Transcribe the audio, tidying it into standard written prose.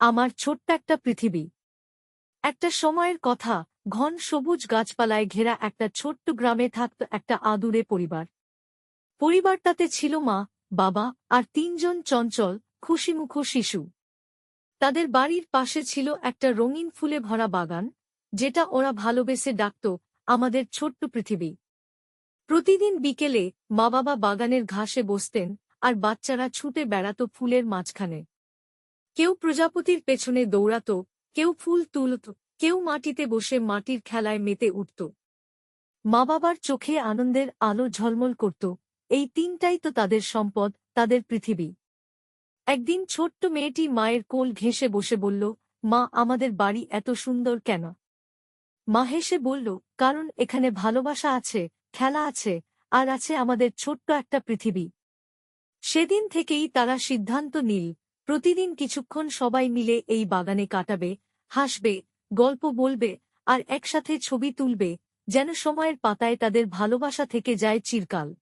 আমার ছোট্ট একটা পৃথিবী। একটা সময়ের কথা, ঘন সবুজ গাছপালায় ঘেরা একটা ছোট্ট গ্রামে থাকত একটা আদুরে পরিবার। পরিবারটাতে ছিল মা, বাবা আর ৩ জন চঞ্চল, খুশিমুখো শিশু। তাদের বাড়ির পাশে ছিল একটা রঙিন ফুলে ভরা বাগান, যেটা ওরা ভালোবেসে ডাকত আমাদের ছোট্ট পৃথিবী। প্রতিদিন বিকেলে মা বাবা বাগানের ঘাসে বসতেন, আর বাচ্চারা ছুটে বেড়াত ফুলের মাঝখানে। কেউ প্রজাপতির পেছনে দৌড়াত, কেউ ফুল তুলত, কেউ মাটিতে বসে মাটির খেলায় মেতে উঠত। মা বাবার চোখে আনন্দের আলো ঝলমল করত। এই তিনটাই তো তাদের সম্পদ, তাদের পৃথিবী। একদিন ছোট্ট মেয়েটি মায়ের কোল ঘেঁষে বসে বলল, মা, আমাদের বাড়ি এত সুন্দর কেন? মা হেসে বলল, কারণ এখানে ভালোবাসা আছে, খেলা আছে, আর আছে আমাদের ছোট্ট একটা পৃথিবী। সেদিন থেকেই তারা সিদ্ধান্ত নিল, প্রতিদিন কিছুক্ষণ সবাই মিলে এই বাগানে কাটাবে, হাসবে, গল্প বলবে, আর একসাথে ছবি তুলবে, যেন সময়ের পাতায় তাদের ভালোবাসা থেকে যায় চিরকাল।